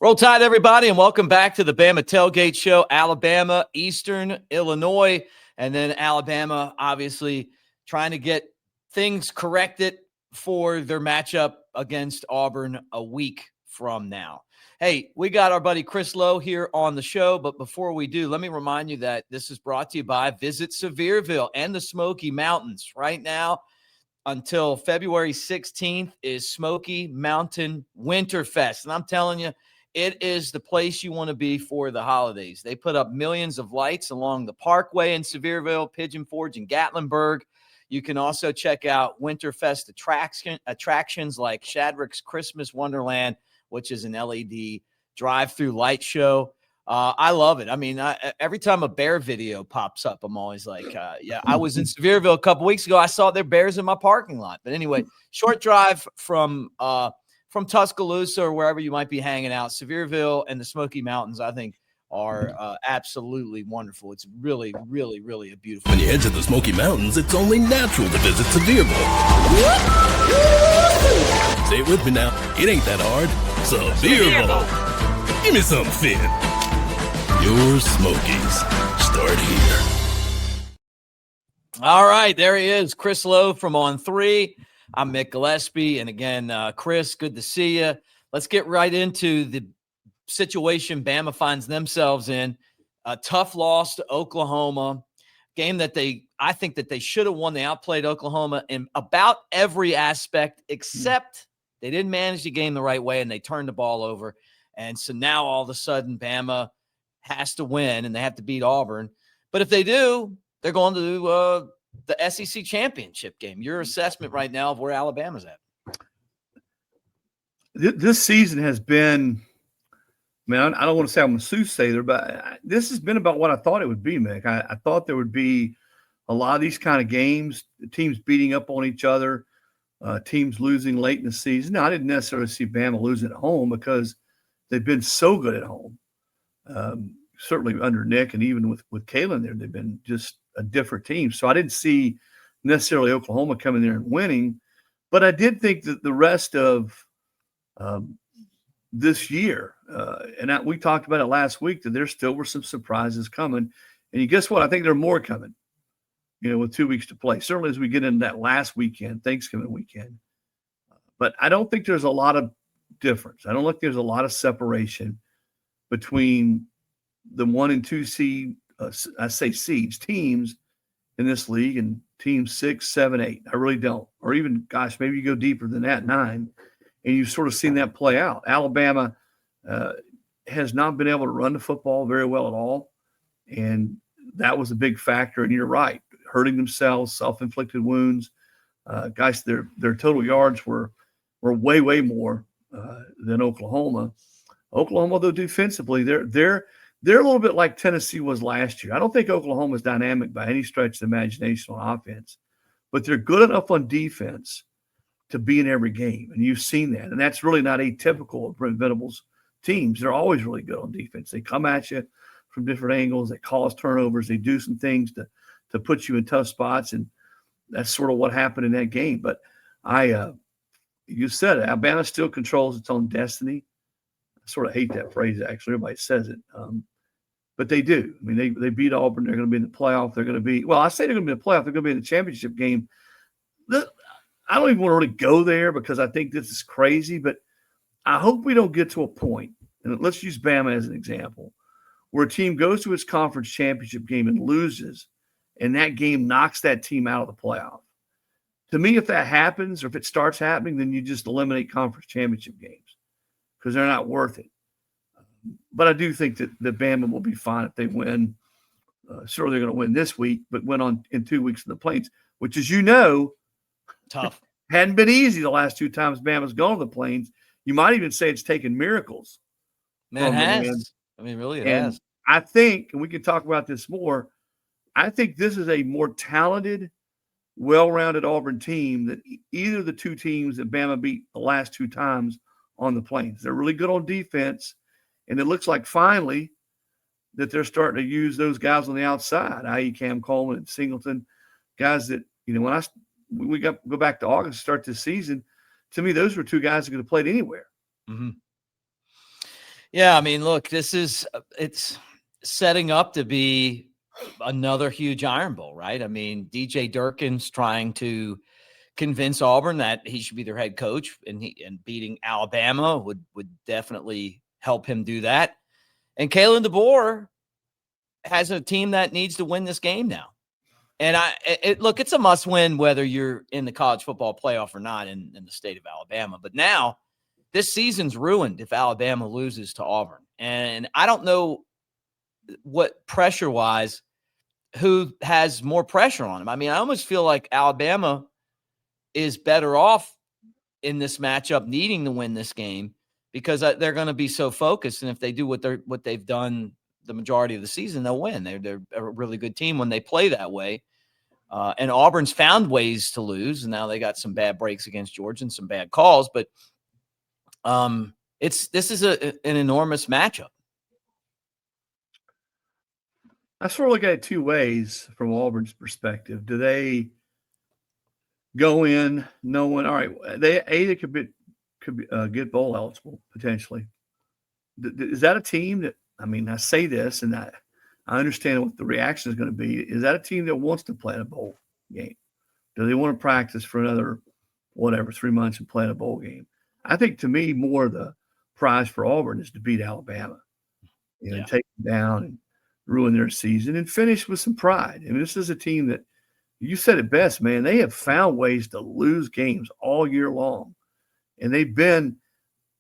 Roll Tide, everybody, and welcome back to the Bama Tailgate Show. Alabama, Eastern Illinois, and then Alabama obviously trying to get things corrected for their matchup against Auburn a week from now. Hey, we got our buddy Chris Lowe here on the show, but before we do, let me remind you that this is brought to you by Visit Sevierville and the Smoky Mountains. Right now, until February 16th is Smoky Mountain Winterfest, and I'm telling you, it is the place you want to be for the holidays. They put up millions of lights along the Parkway in Sevierville, Pigeon Forge, and Gatlinburg. You can also check out Winterfest attractions like Shadrick's Christmas Wonderland, which is an LED drive-through light show. I love it. I mean, every time a bear video pops up, I'm always like, yeah, I was in Sevierville a couple weeks ago. I saw their bears in my parking lot. But anyway, short drive from Tuscaloosa or wherever you might be hanging out. Sevierville and the Smoky Mountains, I think, are absolutely wonderful. It's really, really, really a beautiful. When you head to the Smoky Mountains, it's only natural to visit Sevierville. Say it with me now. It ain't that hard. Sevierville. Give me some Finn. Your Smokies start here. All right, there he is, Chris Lowe from On 3. I'm Mick Gillespie, and again, Chris, good to see you. Let's get right into the situation Bama finds themselves in. A tough loss to Oklahoma, game that I think that they should have won. They outplayed Oklahoma in about every aspect, except they didn't manage the game the right way, and they turned the ball over. And so now all of a sudden, Bama has to win, and they have to beat Auburn. But if they do, they're going to the SEC championship game. Your assessment right now of where Alabama's at? This season has been, I don't want to say I'm a soothsayer, but this has been about what I thought it would be, Mick. I thought there would be a lot of these kind of games, teams beating up on each other, teams losing late in the season. Now, I didn't necessarily see Bama losing at home because they've been so good at home. Certainly under Nick and even with Kalen there, they've been just a different team. So I didn't see necessarily Oklahoma coming there and winning, but I did think that the rest of this year, we talked about it last week, that there still were some surprises coming. And you guess what? I think there are more coming, with 2 weeks to play. Certainly as we get into that last weekend, Thanksgiving weekend. But I don't think there's a lot of difference. I don't think there's a lot of separation between the 1 and 2 seed, seeds, teams in this league, and teams 6, 7, 8. I really don't. Or even, maybe you go deeper than that, 9, and you've sort of seen that play out. Alabama has not been able to run the football very well at all, and that was a big factor. And you're right, hurting themselves, self-inflicted wounds. Their total yards were way, way more than Oklahoma. Oklahoma, though, defensively, they're a little bit like Tennessee was last year. I don't think Oklahoma's dynamic by any stretch of the imagination on offense, but they're good enough on defense to be in every game, and you've seen that. And that's really not atypical of Brent Venables' teams. They're always really good on defense. They come at you from different angles. They cause turnovers. They do some things to put you in tough spots, and that's sort of what happened in that game. But you said it, Alabama still controls its own destiny. I sort of hate that phrase, actually. Everybody says it. But they do. I mean, they beat Auburn. They're going to be in the playoff. They're going to be – I say they're going to be in the playoff. They're going to be in the championship game. I don't even want to really go there because I think this is crazy, but I hope we don't get to a point, and let's use Bama as an example, where a team goes to its conference championship game and loses, and that game knocks that team out of the playoff. To me, if that happens or if it starts happening, then you just eliminate conference championship games because they're not worth it. But I do think that Bama will be fine if they win. Sure, they're going to win this week, but win on in 2 weeks in the Plains, which, as you know, tough. Hadn't been easy the last 2 times Bama's gone to the Plains. You might even say it's taken miracles. Man, it has. I mean, really, it has. I think, and we can talk about this more, I think this is a more talented, well-rounded Auburn team than either of the 2 teams that Bama beat the last 2 times on the Plains. They're really good on defense, and it looks like finally that they're starting to use those guys on the outside, i.e. Cam Coleman and Singleton, guys that, when we go back to August, start this season, to me, those were 2 guys that could have played anywhere. Mm-hmm. Yeah, I mean, look, it's setting up to be another huge Iron Bowl, right? I mean, DJ Durkin's trying to convince Auburn that he should be their head coach, and beating Alabama would definitely help him do that. And Kalen DeBoer has a team that needs to win this game now. And look, it's a must win whether you're in the college football playoff or not in the state of Alabama. But now this season's ruined if Alabama loses to Auburn. And I don't know what pressure-wise, who has more pressure on him. I mean, I almost feel like Alabama is better off in this matchup needing to win this game because they're going to be so focused. And if they do what they've done the majority of the season, they'll win. They're a really good team when they play that way. And Auburn's found ways to lose. And now they got some bad breaks against Georgia and some bad calls. But this is an enormous matchup. I sort of look at it two ways from Auburn's perspective. Do they go in knowing, all right, they could get bowl eligible potentially? Is that a team that, I mean, I say this and I understand what the reaction is going to be. Is that a team that wants to play in a bowl game? Do they want to practice for another, 3 months and play in a bowl game? I think to me, more of the prize for Auburn is to beat Alabama, take them down and ruin their season and finish with some pride. I mean, this is a team that, you said it best, man. They have found ways to lose games all year long. And they've been,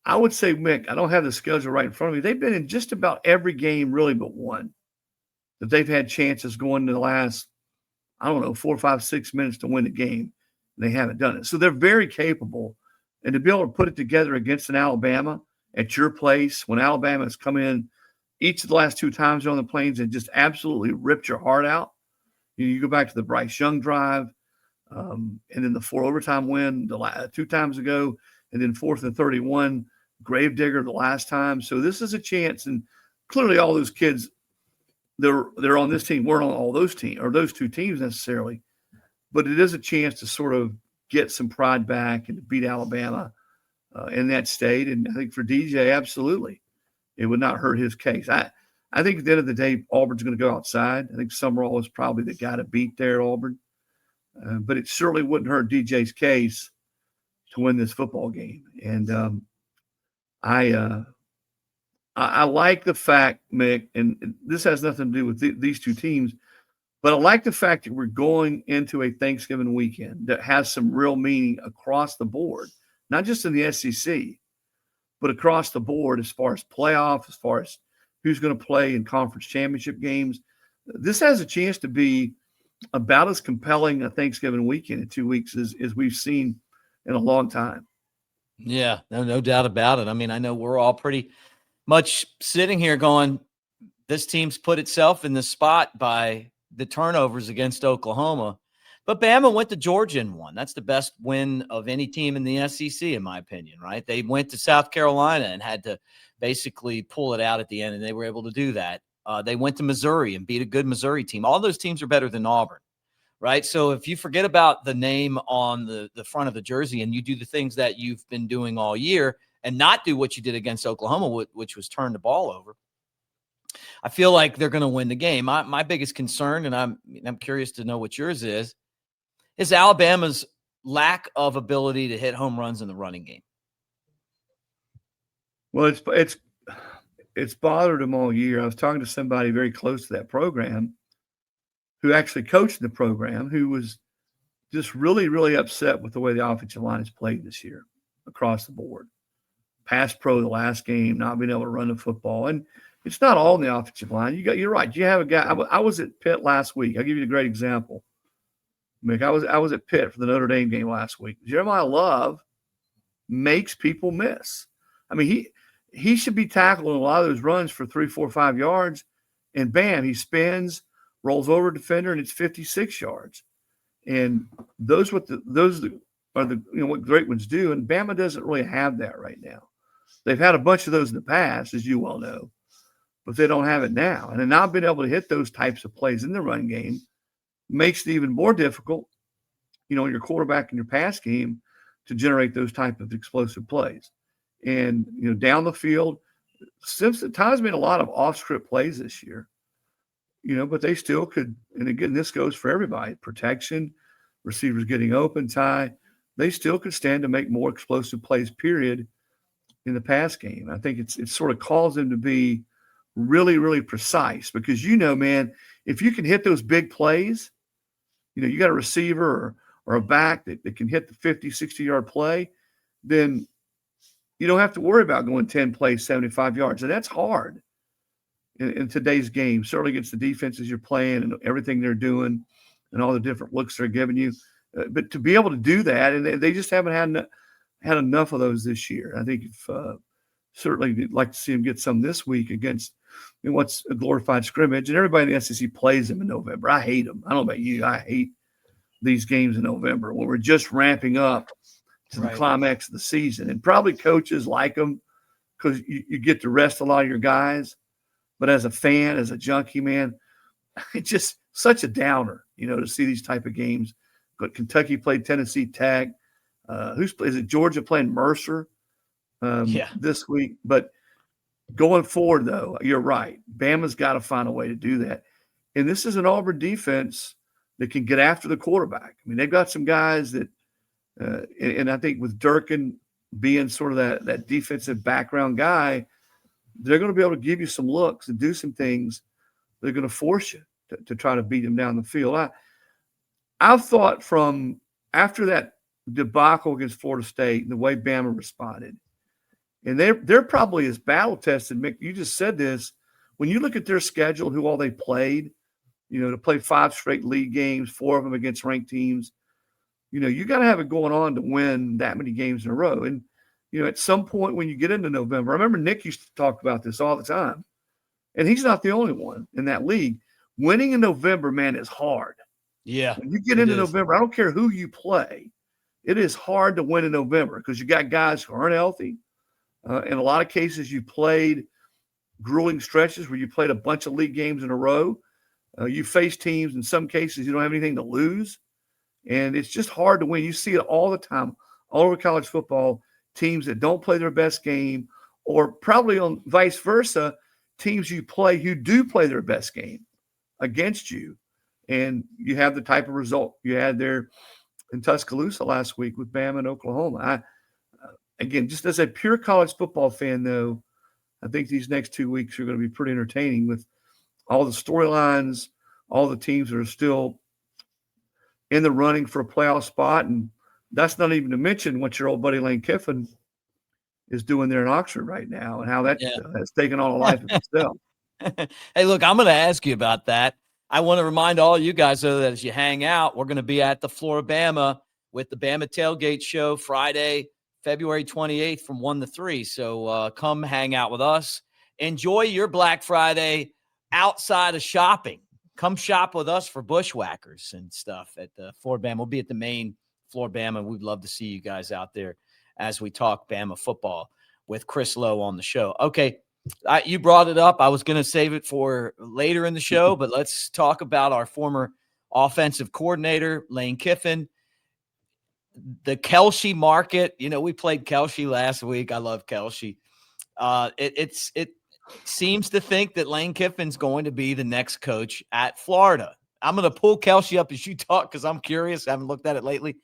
I would say, Mick, I don't have the schedule right in front of me. They've been in just about every game really but one that they've had chances going to the last, 4, 5, 6 minutes to win the game. And they haven't done it. So they're very capable. And to be able to put it together against an Alabama at your place when Alabama has come in each of the last 2 times on the Plains and just absolutely ripped your heart out. You go back to the Bryce Young drive, and then the 4 overtime win 2 times ago, and then 4th and 31, Gravedigger the last time. So this is a chance, and clearly all those kids they're on this team weren't on all those teams or those 2 teams necessarily, but it is a chance to sort of get some pride back and to beat Alabama in that state. And I think for DJ, absolutely, it would not hurt his case. I think at the end of the day, Auburn's going to go outside. I think Summerall is probably the guy to beat there at Auburn. But it certainly wouldn't hurt DJ's case to win this football game. And I like the fact, Mick, and this has nothing to do with these 2 teams, but I like the fact that we're going into a Thanksgiving weekend that has some real meaning across the board, not just in the SEC, but across the board as far as playoff, as far as who's going to play in conference championship games. This has a chance to be about as compelling a Thanksgiving weekend in 2 weeks as we've seen in a long time. Yeah, no doubt about it. I mean, I know we're all pretty much sitting here going, this team's put itself in the spot by the turnovers against Oklahoma. But Bama went to Georgia and won. That's the best win of any team in the SEC, in my opinion, right? They went to South Carolina and had to basically pull it out at the end, and they were able to do that. They went to Missouri and beat a good Missouri team. All those teams are better than Auburn, right? So if you forget about the name on the front of the jersey and you do the things that you've been doing all year and not do what you did against Oklahoma, which was turn the ball over, I feel like they're going to win the game. My biggest concern, and I'm curious to know what yours is Alabama's lack of ability to hit home runs in the running game. Well, it's bothered them all year. I was talking to somebody very close to that program who actually coached the program, who was just really, really upset with the way the offensive line has played this year across the board. Pass pro the last game, not being able to run the football. And it's not all in the offensive line. You're right. You have a guy. I was at Pitt last week. I'll give you a great example. Mick, I was at Pitt for the Notre Dame game last week. Jeremiah Love makes people miss. I mean, he should be tackling a lot of those runs for 3, 4, 5 yards, and bam, he spins, rolls over a defender, and it's 56 yards. And those are the what great ones do. And Bama doesn't really have that right now. They've had a bunch of those in the past, as you well know, but they don't have it now. And then not being able to hit those types of plays in the run game makes it even more difficult, your quarterback in your pass game to generate those type of explosive plays. And, down the field, Simpson Ty's made a lot of off-script plays this year, but they still could. And again, this goes for everybody: protection, receivers getting open. Ty, they still could stand to make more explosive plays. Period. In the pass game, I think it sort of calls them to be really, really precise because man, if you can hit those big plays, you got a receiver or a back that can hit the 50, 60-yard play, then you don't have to worry about going 10 plays, 75 yards. And that's hard in today's game, certainly against the defenses you're playing and everything they're doing and all the different looks they're giving you. But to be able to do that, and they just haven't had enough of those this year. I think if certainly you'd like to see them get some this week against what's a glorified scrimmage. And everybody in the SEC plays them in November. I hate them. I don't know about you. I hate these games in November when we're just ramping up to the climax of the season. And probably coaches like them because you get to rest a lot of your guys. But as a fan, as a junkie, man, it's just such a downer, to see these type of games. But Kentucky played Tennessee Tech. Is it Georgia playing Mercer this week? But going forward, though, you're right. Bama's got to find a way to do that. And this is an Auburn defense that can get after the quarterback. I mean, they've got some guys that and I think with Durkin being sort of that defensive background guy, they're going to be able to give you some looks and do some things. They're going to force you to try to beat them down the field. I've thought from after that debacle against Florida State and the way Bama responded, and they're probably as battle tested. Mick, you just said this. When you look at their schedule, who all they played, to play 5 straight league games, 4 of them against ranked teams, you got to have it going on to win that many games in a row. And at some point when you get into November, I remember Nick used to talk about this all the time, and he's not the only one in that league. Winning in November, man, is hard. Yeah. When you get into November, I don't care who you play. It is hard to win in November because you got guys who aren't healthy. In a lot of cases, you played grueling stretches where you played a bunch of league games in a row. You face teams, in some cases, you don't have anything to lose. And it's just hard to win. You see it all the time, all over college football, teams that don't play their best game, or probably on vice versa, teams you play who do play their best game against you. And you have the type of result you had there in Tuscaloosa last week with Bama and Oklahoma. Again, just as a pure college football fan, though, I think these next 2 weeks are going to be pretty entertaining with all the storylines, all the teams that are still in the running for a playoff spot. And that's not even to mention what your old buddy Lane Kiffin is doing there in Oxford right now and how that has taken on a life of itself. Hey, look, I'm going to ask you about that. I want to remind all you guys, though, that as you hang out, we're going to be at the Floribama with the Bama Tailgate Show Friday, February 28th from 1 to 3. So come hang out with us. Enjoy your Black Friday outside of shopping. Come shop with us for bushwhackers and stuff at the Floribama. We'll be at the main Floribama. We'd love to see you guys out there as we talk Bama football with Chris Lowe on the show. Okay. You brought it up. I was going to save it for later in the show, but let's talk about our former offensive coordinator, Lane Kiffin. The Kalshi market. We played Kalshi last week. I love Kalshi. It seems to think that Lane Kiffin's going to be the next coach at Florida. I'm going to pull Kalshi up as you talk because I'm curious. I haven't looked at it lately.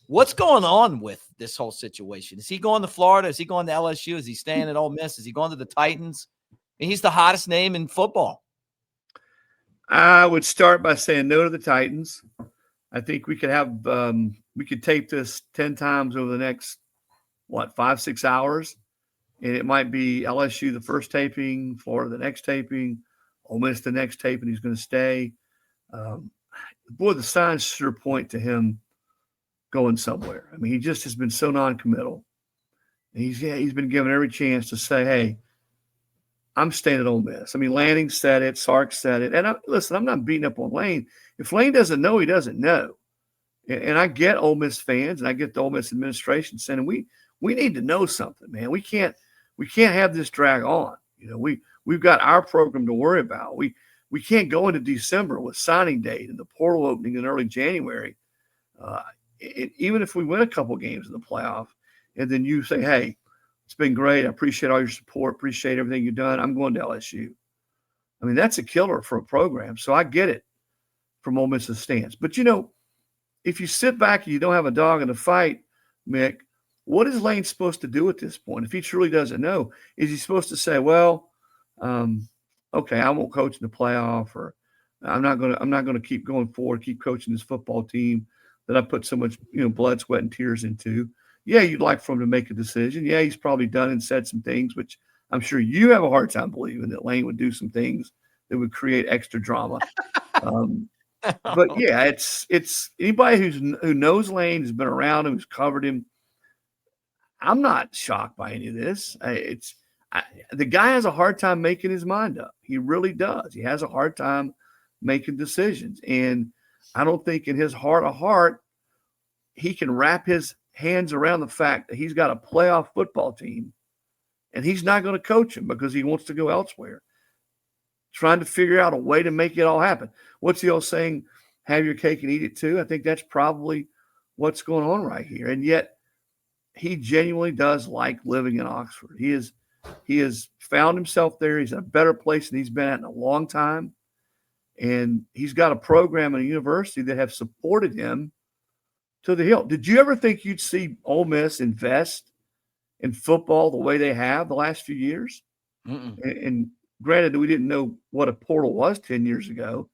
What's going on with this whole situation? Is he going to Florida? Is he going to LSU? Is he staying at Ole Miss? Is he going to the Titans? He's the hottest name in football. I would start by saying no to the Titans. I think we could have we could tape this 10 times over the next 5-6 hours, and it might be LSU the first taping, Florida the next taping, Ole Miss the next tape, and he's going to stay. Boy, the signs sure point to him going somewhere. I mean, he just has been so non-committal. And he's been given every chance to say, hey, I'm staying at Ole Miss. I mean, Lanning said it, Sark said it. And listen, I'm not beating up on Lane. If Lane doesn't know, he doesn't know. And I get Ole Miss fans and I get the Ole Miss administration saying we need to know something, man. We can't have this drag on. We've got our program to worry about. We can't go into December with signing date and the portal opening in early January. Even if we win a couple games in the playoff, and then you say, hey, It's been great. I appreciate all your support. Appreciate everything you've done. I'm going to LSU. I mean, that's a killer for a program. So I get it from Ole Miss's stance. But, if you sit back and you don't have a dog in the fight, Mick, what is Lane supposed to do at this point? If he truly doesn't know, is he supposed to say, well, okay, I won't coach in the playoff, or I'm not going to keep going forward, keep coaching this football team that I put so much, blood, sweat, and tears into. Yeah, you'd like for him to make a decision. Yeah, he's probably done and said some things, which I'm sure you have a hard time believing that Lane would do some things that would create extra drama. But yeah, it's anybody who knows Lane, has been around him, who's covered him. I'm not shocked by any of this. The guy has a hard time making his mind up. He really does. He has a hard time making decisions, and I don't think in his heart of heart he can wrap his hands around the fact that he's got a playoff football team and he's not going to coach him because he wants to go elsewhere. Trying to figure out a way to make it all happen. What's the old saying? Have your cake and eat it too. I think that's probably what's going on right here. And yet he genuinely does like living in Oxford. He has found himself there. He's in a better place than he's been at in a long time. And he's got a program and a university that have supported him to the hilt. Did you ever think you'd see Ole Miss invest in football the way they have the last few years? And granted, we didn't know what a portal was 10 years ago,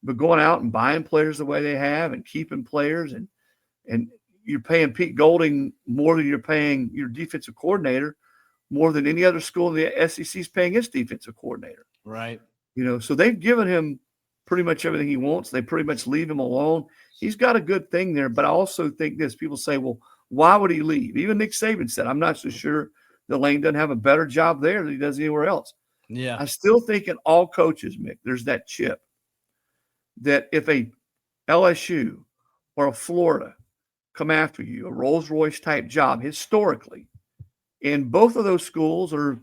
but going out and buying players the way they have and keeping players, and you're paying Pete Golding more than you're paying your defensive coordinator, more than any other school in the SEC is paying its defensive coordinator. Right. So they've given him pretty much everything he wants. They pretty much leave him alone. He's got a good thing there, but I also think this. People say, well, why would he leave? Even Nick Saban said, I'm not so sure that Lane doesn't have a better job there than he does anywhere else. Yeah. I still think in all coaches, Mick, there's that chip that if a LSU or a Florida come after you, a Rolls-Royce type job historically, and both of those schools are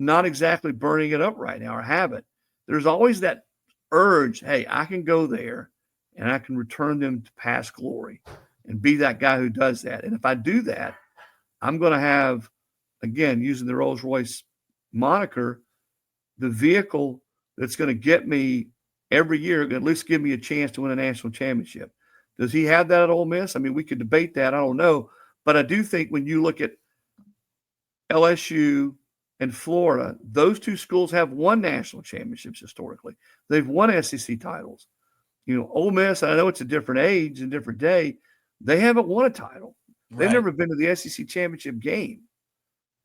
not exactly burning it up right now or haven't, there's always that urge, hey, I can go there and I can return them to past glory and be that guy who does that. And if I do that, I'm going to have, again, using the Rolls-Royce moniker, the vehicle that's going to get me every year, at least give me a chance to win a national championship. Does he have that at Ole Miss? I mean, we could debate that. I don't know. But I do think when you look at LSU and Florida, those two schools have won national championships historically. They've won SEC titles. Ole Miss, I know it's a different age and different day. They haven't won a title. They've never been to the SEC championship game.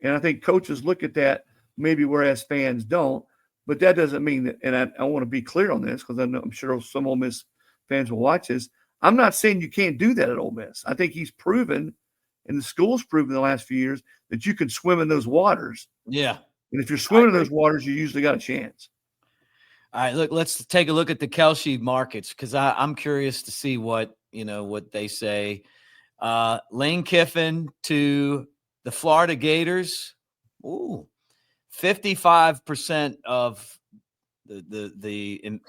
And I think coaches look at that maybe whereas fans don't. But that doesn't mean that, and I want to be clear on this because I'm sure some Ole Miss fans will watch this. I'm not saying you can't do that at Ole Miss. I think he's proven, and the school's proven in the last few years, that you can swim in those waters. Yeah. And if you're swimming in those waters, you usually got a chance. All right, look, let's take a look at the Kalshi markets because I'm curious to see what they say. Lane Kiffin to the Florida Gators. Ooh, 55% of the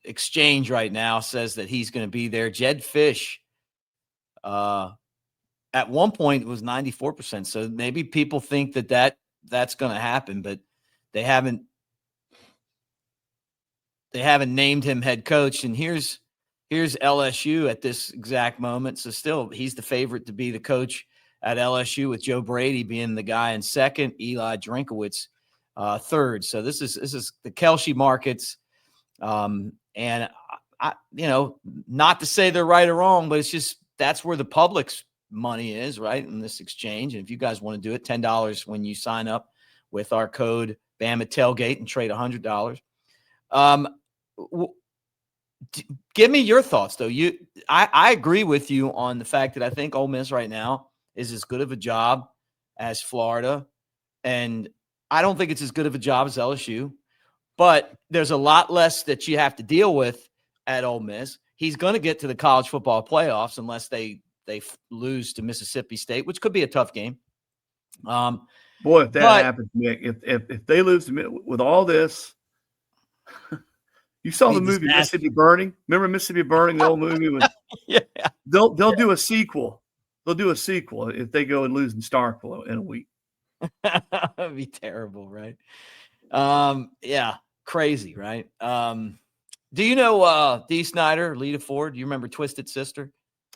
exchange right now says that he's going to be there. Jed Fish, at one point, it was 94%. So maybe people think that's going to happen, but they haven't named him head coach. And here's LSU at this exact moment. So still, he's the favorite to be the coach at LSU, with Joe Brady being the guy in second, Eli Drinkowitz third. So this is the Kalshi markets. And I, not to say they're right or wrong, but it's just, that's where the public's money is, right, in this exchange. And if you guys want to do it, $10 when you sign up with our code Bama Tailgate and trade $100. Give me your thoughts, though. I agree with you on the fact that I think Ole Miss right now is as good of a job as Florida, and I don't think it's as good of a job as LSU, but there's a lot less that you have to deal with at Ole Miss. He's going to get to the college football playoffs unless they lose to Mississippi State, which could be a tough game. Boy, if that happens, Nick, if they lose with all this, you saw the movie Mississippi Burning. Remember Mississippi Burning, the old movie? Yeah. They'll do a sequel. They'll do a sequel if they go and lose in Starkville in a week. That'd be terrible, right? Yeah, crazy, right? Do you know Dee Snider, Lita Ford? Do you remember Twisted Sister?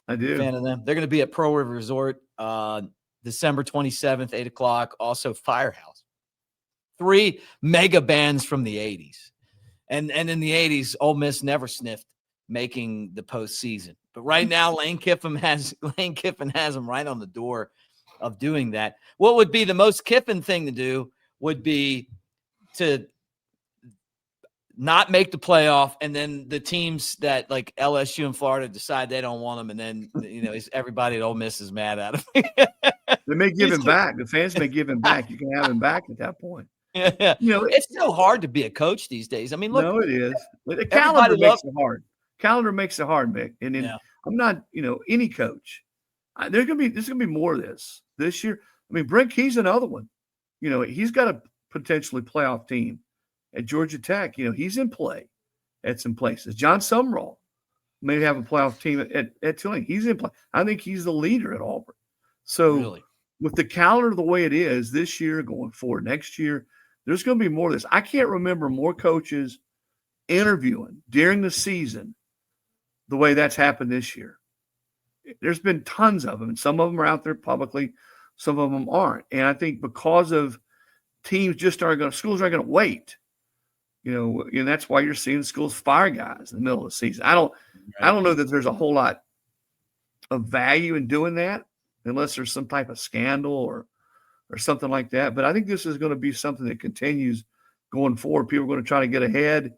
I do. Fan of them. They're going to be at Pro River Resort December 27th, 8 o'clock. Also Firehouse. 3 mega bands from the 80s. And in the 80s, Ole Miss never sniffed making the postseason. But right now, Lane Kiffin has them right on the door of doing that. What would be the most Kiffin thing to do would be to not make the playoff, and then the teams that like LSU and Florida decide they don't want them, and then everybody at Ole Miss is mad at him. They may give him back. The fans may give him back. You can have him back at that point. Yeah. It's so hard to be a coach these days. I mean, look. No, it is. The calendar makes it hard. Calendar makes it hard, Mick. And then I'm not, any coach. There's gonna be more of this year. I mean, Brent Key's another one. He's got a potentially playoff team at Georgia Tech. He's in play at some places. John Sumrall may have a playoff team at Tulane. He's in play. I think he's the leader at Auburn. So with the calendar the way it is this year, going forward next year, there's going to be more of this. I can't remember more coaches interviewing during the season the way that's happened this year. There's been tons of them, and some of them are out there publicly, some of them aren't. And I think because of teams schools aren't going to wait. And that's why you're seeing schools fire guys in the middle of the season. I don't know that there's a whole lot of value in doing that unless there's some type of scandal or something like that. But I think this is going to be something that continues going forward. People are going to try to get ahead,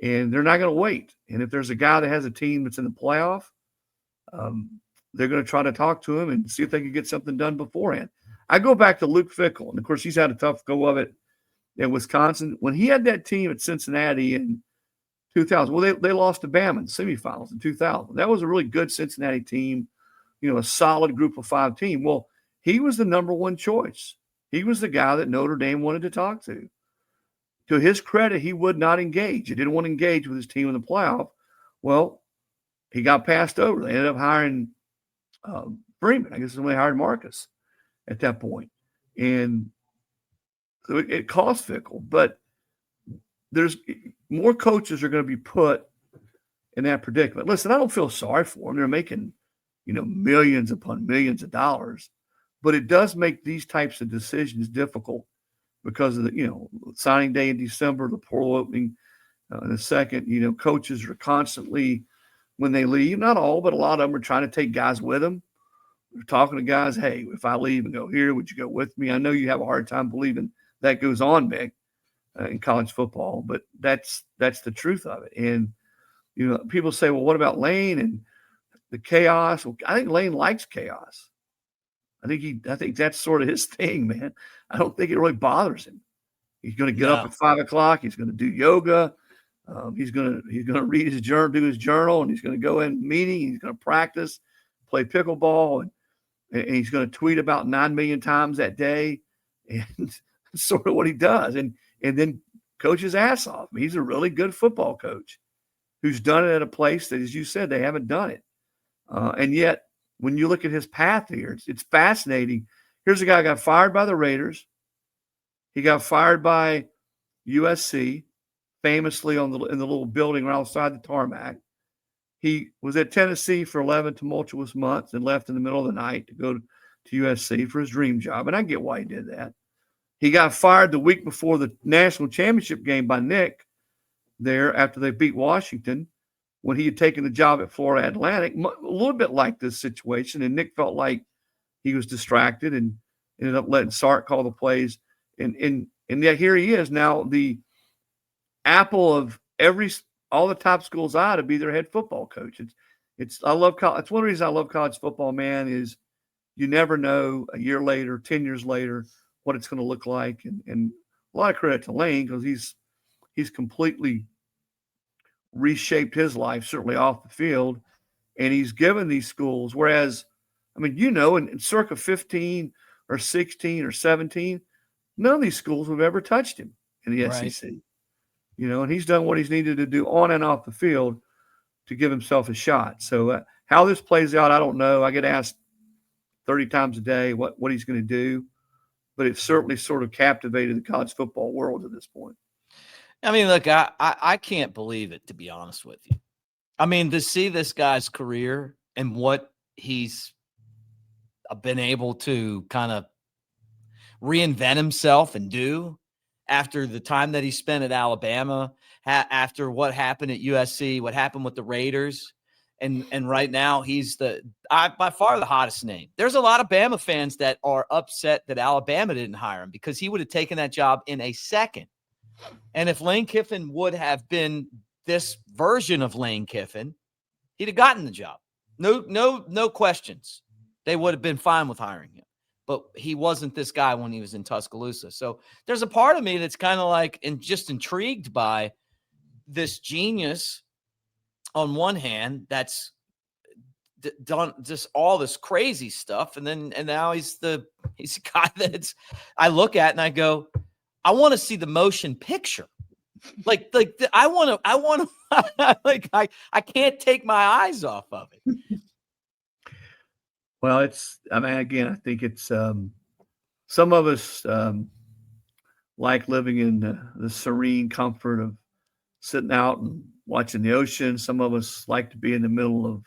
and they're not going to wait. And if there's a guy that has a team that's in the playoff, they're going to try to talk to him and see if they can get something done beforehand. I go back to Luke Fickell, and of course he's had a tough go of it in Wisconsin. When he had that team at Cincinnati in 2000, well, they lost to Bama in the semifinals in 2000. That was a really good Cincinnati team, a solid group of 5 team. Well, he was the number one choice. He was the guy that Notre Dame wanted to talk to. To his credit, he would not engage. He didn't want to engage with his team in the playoff. Well, he got passed over. They ended up hiring Freeman. I guess when they hired Marcus at that point. And so it cost Fickell. But there's more coaches are going to be put in that predicament. Listen, I don't feel sorry for them. They're making, millions upon millions of dollars. But it does make these types of decisions difficult because of the, signing day in December, the portal opening in the second. Coaches are constantly, when they leave, not all, but a lot of them are trying to take guys with them. They're talking to guys, hey, if I leave and go here, would you go with me? I know you have a hard time believing that goes on, Mick, in college football, but that's the truth of it. And, people say, well, what about Lane and the chaos? Well, I think Lane likes chaos. I think that's sort of his thing, man. I don't think it really bothers him. He's going to get up at 5 o'clock. He's going to do yoga. He's going to read his journal, do his journal, and he's going to go in meeting. He's going to practice, play pickleball, and he's going to tweet about 9 million times that day. And that's sort of what he does. And then coach his ass off. He's a really good football coach who's done it at a place that, as you said, they haven't done it. And yet, when you look at his path here, it's fascinating. Here's a guy who got fired by the Raiders. He got fired by USC, famously in the little building right outside the tarmac. He was at Tennessee for 11 tumultuous months and left in the middle of the night to go to USC for his dream job. And I get why he did that. He got fired the week before the national championship game by Nick there after they beat Washington, when he had taken the job at Florida Atlantic, a little bit like this situation. And Nick felt like he was distracted and ended up letting Sark call the plays. And yet here he is now, the apple of all the top schools' eye to be their head football coach. I love college. It's one reason I love college football, man, is you never know a year later, 10 years later, what it's going to look like. And a lot of credit to Lane, because he's completely reshaped his life, certainly off the field, and he's given these schools, whereas, I mean, in circa 15 or 16 or 17, none of these schools have ever touched him in the SEC. And he's done what he's needed to do on and off the field to give himself a shot. So how this plays out, I don't know. I get asked 30 times a day what he's going to do. but it certainly sort of captivated the college football world at this point. I mean, look, I can't believe it, to be honest with you. I mean, to see this guy's career and what he's been able to kind of reinvent himself and do after the time that he spent at Alabama, after what happened at USC, what happened with the Raiders. And right now he's by far the hottest name. There's a lot of Bama fans that are upset that Alabama didn't hire him because he would have taken that job in a second. And if Lane Kiffin would have been this version of Lane Kiffin, he'd have gotten the job. No questions. They would have been fine with hiring him. But he wasn't this guy when he was in Tuscaloosa. So there's a part of me that's kind of like just intrigued by this genius on one hand that's done just all this crazy stuff. And now he's a guy that's I look at and I go, I want to see the motion picture. I want to like I can't take my eyes off of it. Well, again, I think it's some of us like living in the serene comfort of sitting out and watching the ocean. Some of us like to be in the middle of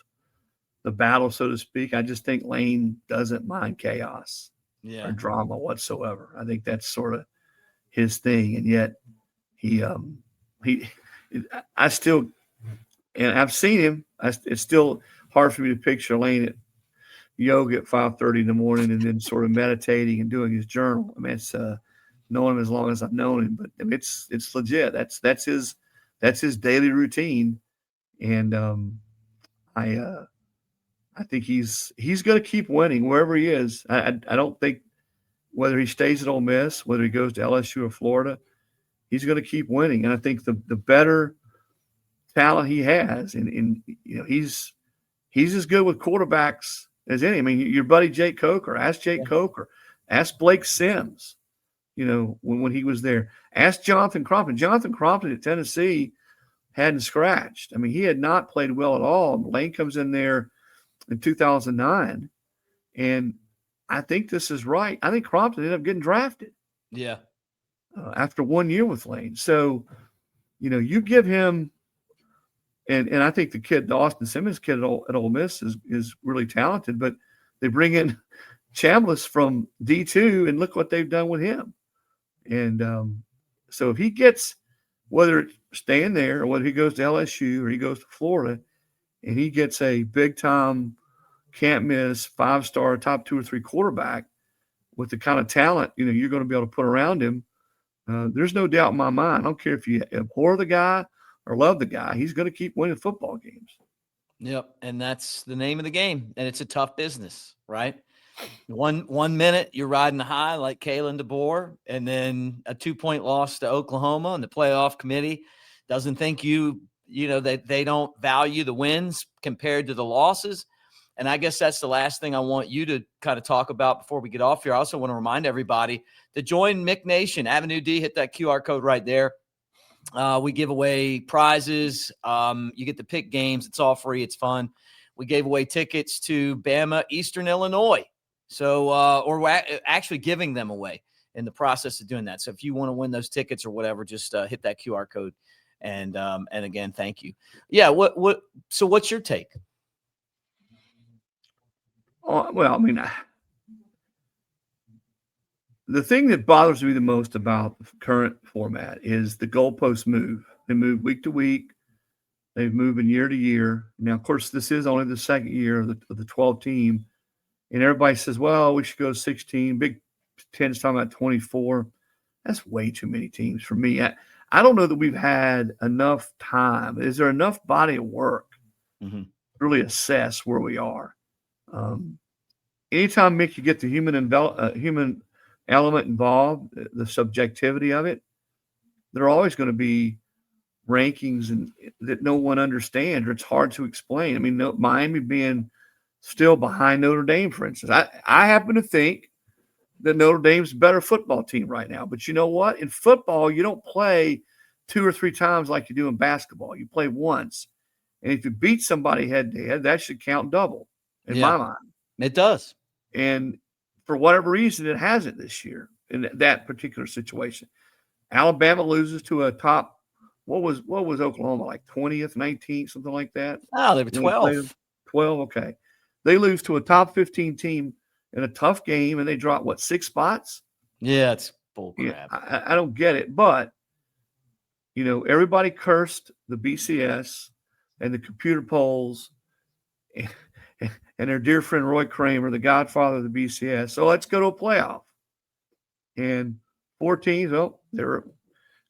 the battle, so to speak. I just think Lane doesn't mind chaos or drama whatsoever. I think that's sort of his thing. And yet I still, and I've seen him. It's still hard for me to picture Lane at yoga at 5:30 in the morning and then sort of meditating and doing his journal. I mean, it's known him as long as I've known him, but I mean, it's legit. That's his daily routine, and I think he's going to keep winning wherever he is. I don't think whether he stays at Ole Miss, whether he goes to LSU or Florida, he's going to keep winning. And I think the better talent he has, and he's as good with quarterbacks as any. I mean, your buddy Jake Coker, ask Jake Coker, ask Blake Sims, when he was there. Ask Jonathan Crompton. Jonathan Crompton at Tennessee hadn't scratched. I mean, he had not played well at all. Lane comes in there in 2009, and I think this is right. I think Crompton ended up getting drafted. Yeah. After 1 year with Lane. So, you give him, and I think the Austin Simmons kid at Ole Miss is really talented, but they bring in Chambliss from D2, and look what they've done with him. And so if he gets, whether it's staying there or whether he goes to LSU or he goes to Florida, and he gets a big-time, can't-miss, 5-star, top 2 or 3 quarterback with the kind of talent, you're going to be able to put around him, there's no doubt in my mind. I don't care if you abhor the guy or love the guy. He's going to keep winning football games. Yep, and that's the name of the game, and it's a tough business, right? One minute you're riding high like Kalen DeBoer, and then a 2-point loss to Oklahoma, and the playoff committee doesn't think they don't value the wins compared to the losses. And I guess that's the last thing I want you to kind of talk about before we get off here. I also want to remind everybody to join Mick Nation. AveD, hit that QR code right there. We give away prizes. You get to pick games. It's all free. It's fun. We gave away tickets to Bama, Eastern Illinois. So, or we're actually giving them away in the process of doing that. So if you want to win those tickets or whatever, just hit that QR code. And again, thank you. Yeah. So what's your take? Well, I mean, the thing that bothers me the most about the current format is the goalpost move. They move week to week. They move in year to year. Now, of course, this is only the second year of the 12 team. And everybody says, well, we should go to 16. Big Ten's talking about 24. That's way too many teams for me. I don't know that we've had enough time. Is there enough body of work to really assess where we are? Anytime, Mick, you get the human element involved, the subjectivity of it, there are always going to be rankings that no one understands, or it's hard to explain. I mean, Miami being still behind Notre Dame, for instance. I happen to think that Notre Dame's a better football team right now. But you know what? In football, you don't play 2 or 3 times like you do in basketball. You play once. And if you beat somebody head-to-head, that should count double in my mind. It does. And for whatever reason, it hasn't this year. in that particular situation. Alabama loses to a top. What was Oklahoma, like 20th, 19th, something like that? Oh, they were 12. 12. Okay, they lose to a top 15 team in a tough game, and they drop what, 6 spots? Yeah, it's bull Yeah, crap. I don't get it, but everybody cursed the BCS and the computer polls and, their dear friend Roy Kramer, the godfather of the BCS. So let's go to a playoff. And 4 teams, there were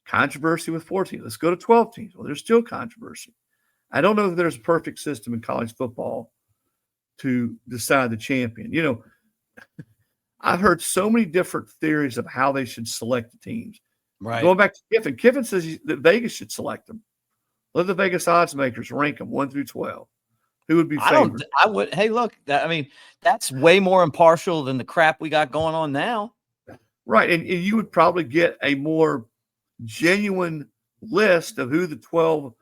controversy with 4 teams. Let's go to 12 teams. Well, there's still controversy. I don't know if there's a perfect system in college football to decide the champion. I've heard so many different theories of how they should select the teams. Right. Going back to Kiffin. Kiffin says that Vegas should select them. Let the Vegas odds makers rank them 1 through 12. Who would be favored? I would. Hey, look, that's way more impartial than the crap we got going on now. Right. And you would probably get a more genuine list of who the 12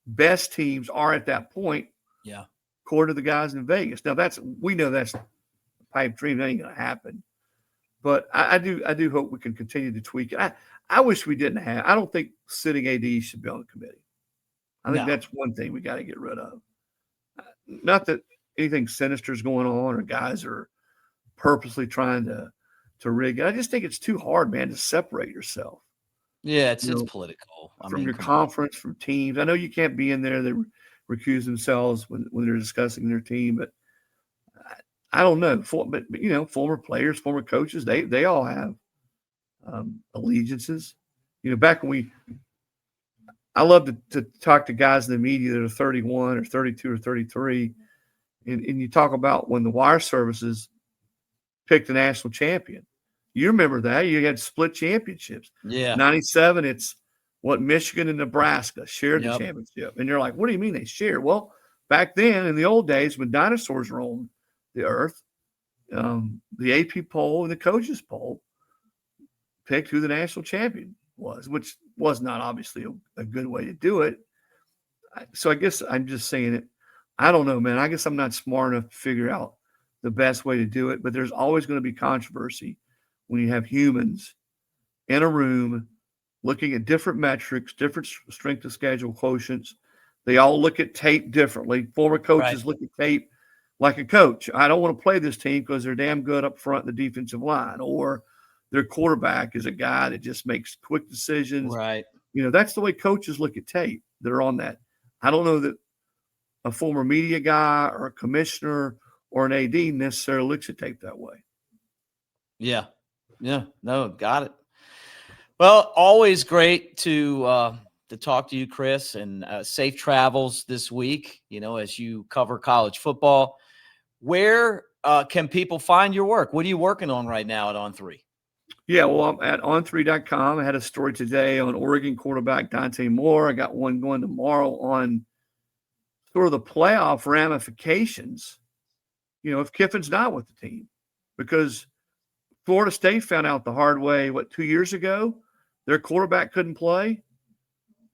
best teams are at that point. Yeah. According to the guys in Vegas. Now we know that's a pipe dream. That ain't going to happen. But I do hope we can continue to tweak it. I wish we didn't have. I don't think sitting AD should be on the committee. I think that's one thing we got to get rid of. Not that anything sinister is going on or guys are purposely trying to rig it. I just think it's too hard, man, to separate yourself. Yeah, it's political. From your conference, from teams. I know you can't be in there. They recuse themselves when they're discussing their team, but I don't know. But former players, former coaches, they all have allegiances. Back when I love to talk to guys in the media that are 31 or 32 or 33, and you talk about when the wire services picked a national champion. You remember that. You had split championships. Yeah. 97, it's Michigan and Nebraska shared the championship. And you're like, what do you mean they shared? Well, back then in the old days when dinosaurs roamed the earth, the AP poll and the coaches poll picked who the national champion was, which was not obviously a good way to do it. So I guess I'm just saying it. I don't know, man. I guess I'm not smart enough to figure out the best way to do it, but there's always going to be controversy when you have humans in a room looking at different metrics, different strength of schedule quotients. They all look at tape differently. Former coaches look at tape like a coach. I don't want to play this team because they're damn good up front in the defensive line, or their quarterback is a guy that just makes quick decisions. Right. That's the way coaches look at tape. They're on that. I don't know that a former media guy or a commissioner or an AD necessarily looks at tape that way. Yeah. Yeah. No, got it. Well, always great to talk to you, Chris, and safe travels this week, as you cover college football. Where can people find your work? What are you working on right now at On3? Yeah, well, I'm at on3.com. I had a story today on Oregon quarterback Dante Moore. I got one going tomorrow on sort of the playoff ramifications, if Kiffin's not with the team. Because Florida State found out the hard way, 2 years ago? Their quarterback couldn't play,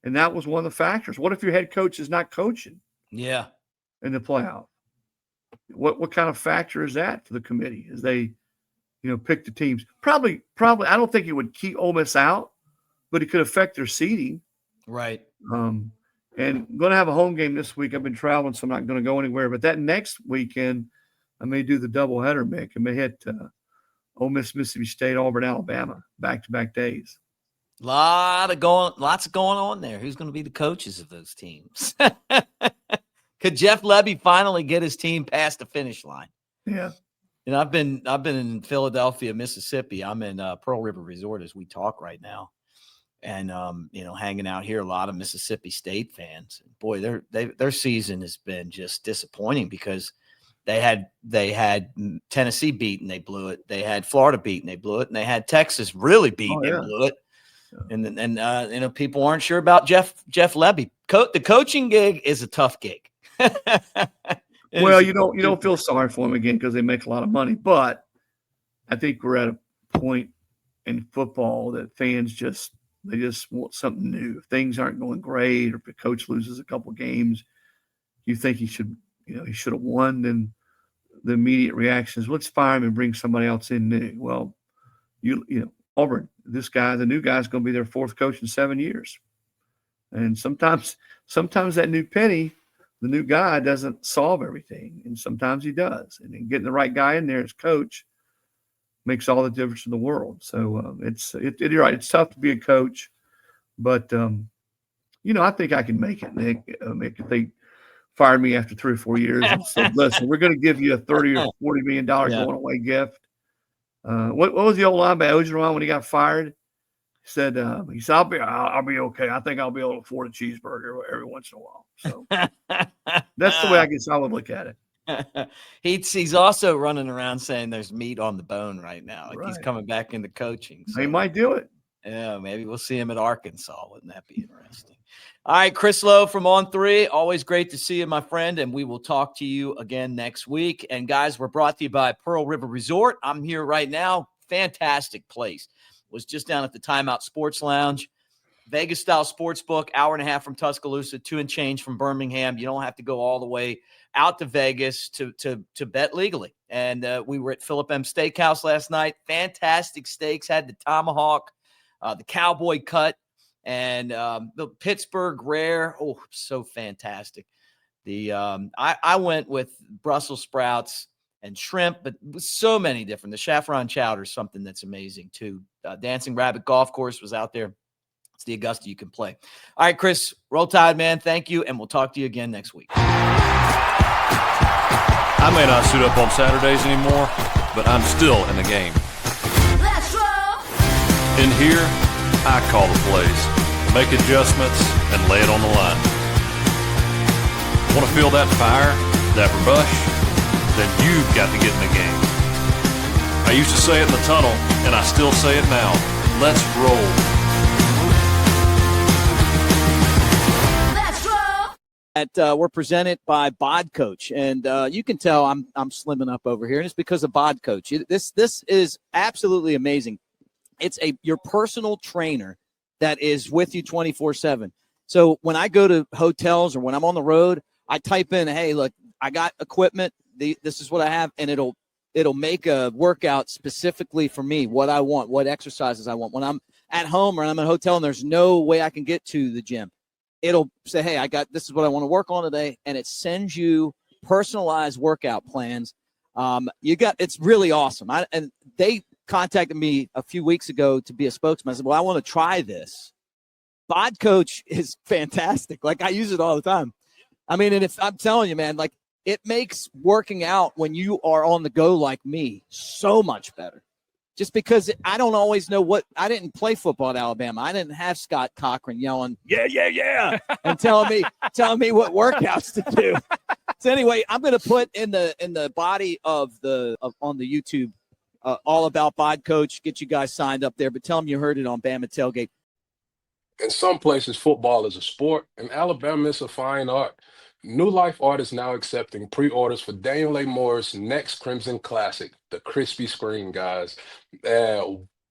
and that was one of the factors. What if your head coach is not coaching? Yeah. In the playoff? What kind of factor is that for the committee as they pick the teams? Probably. I don't think it would keep Ole Miss out, but it could affect their seeding. Right. And I'm going to have a home game this week. I've been traveling, so I'm not going to go anywhere. But that next weekend, I may do the doubleheader, Mick. I may hit Ole Miss, Mississippi State, Auburn, Alabama, back-to-back days. Lots going on there. Who's going to be the coaches of those teams? Could Jeff Lebby finally get his team past the finish line? Yeah. I've been in Philadelphia, Mississippi. I'm in Pearl River Resort as we talk right now, and hanging out here. A lot of Mississippi State fans. Boy, their season has been just disappointing because they had Tennessee beat and they blew it. They had Florida beat and they blew it, and they had Texas really beat and blew it. And people aren't sure about Jeff Lebby. The coaching gig is a tough gig. Well, you don't feel sorry for them again because they make a lot of money. But I think we're at a point in football that fans just want something new. If things aren't going great, or if the coach loses a couple games, you think he should have won. Then the immediate reaction is, let's fire him and bring somebody else in new. Well, Auburn. The new guy's going to be their fourth coach in 7 years. And sometimes that new penny, the new guy doesn't solve everything, and sometimes he does. And then getting the right guy in there as coach makes all the difference in the world. So you're right. It's tough to be a coach, but I think I can make it, Nick. If they fired me after 3 or 4 years and said, "Listen, we're going to give you a $30 or $40 million going away gift." What was the old line by Ogeron when he got fired? He said, I'll be okay. I think I'll be able to afford a cheeseburger every once in a while. So that's the way I guess I would look at it. He's also running around saying there's meat on the bone right now. Like he's Right. coming back into coaching. So. He might do it. Yeah, maybe we'll see him at Arkansas. Wouldn't that be interesting? All right, Chris Lowe from On 3. Always great to see you, my friend, and we will talk to you again next week. And, guys, we're brought to you by Pearl River Resort. I'm here right now. Fantastic place. Was just down at the Timeout Sports Lounge. Vegas-style sports book, hour and a half from Tuscaloosa, 2 and change from Birmingham. You don't have to go all the way out to Vegas to bet legally. And we were at Philip M. Steakhouse last night. Fantastic steaks. Had the tomahawk, the cowboy cut, and the Pittsburgh rare. Oh, so fantastic. I went with Brussels sprouts and shrimp, but so many different. The saffron chowder is something that's amazing too. Dancing Rabbit Golf Course was out there. It's the Augusta you can play. All right, Chris, roll tide, man. Thank you, and we'll talk to you again next week. I may not suit up on Saturdays anymore, but I'm still in the game. Let's roll. In here, I call the plays, make adjustments, and lay it on the line. Want to feel that fire, that rush? Then you've got to get in the game. I used to say it in the tunnel, and I still say it now. Let's roll. Let's We're roll. presented by Bod Coach, and you can tell I'm slimming up over here, and it's because of Bod Coach. This is absolutely amazing. It's your personal trainer that is with you 24/7. So when I go to hotels or when I'm on the road, I type in, "Hey, look, I got equipment. This is what I have," and it'll make a workout specifically for me, what I want, what exercises I want. When I'm at home or I'm in a hotel and there's no way I can get to the gym, it'll say, "Hey, this is what I want to work on today," and it sends you personalized workout plans. It's really awesome. And they contacted me a few weeks ago to be a spokesman. I said, "Well, I want to try this." Bod Coach is fantastic. Like I use it all the time. I mean, and if I'm telling you, man, like it makes working out when you are on the go like me so much better. Just because I don't always know I didn't play football at Alabama. I didn't have Scott Cochran yelling, yeah, and telling me what workouts to do. So anyway, I'm going to put in the body on the YouTube all about Bod Coach. Get you guys signed up there, but tell them you heard it on Bama Tailgate. In some places, football is a sport, and Alabama is a fine art. New Life Art is now accepting pre-orders for Daniel A. Moore's next Crimson Classic, the Crispy Screen, guys.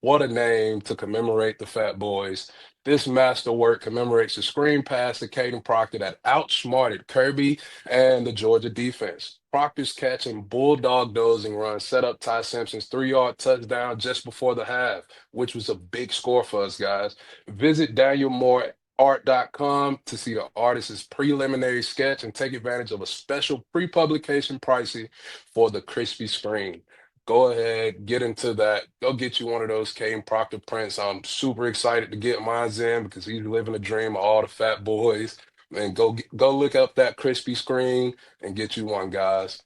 What a name to commemorate the Fat Boys. This masterwork commemorates the screen pass to Caden Proctor that outsmarted Kirby and the Georgia defense. Proctor's catch and bulldog dozing run set up Ty Simpson's 3-yard touchdown just before the half, which was a big score for us, guys. Visit DanielMooreArt.com to see the artist's preliminary sketch and take advantage of a special pre-publication pricing for the Crispy Screen. Go ahead, get into that. Go get you one of those Caden Proctor prints. I'm super excited to get mine in because he's living a dream of all the Fat Boys. And go look up that Crispy Screen and get you one, guys.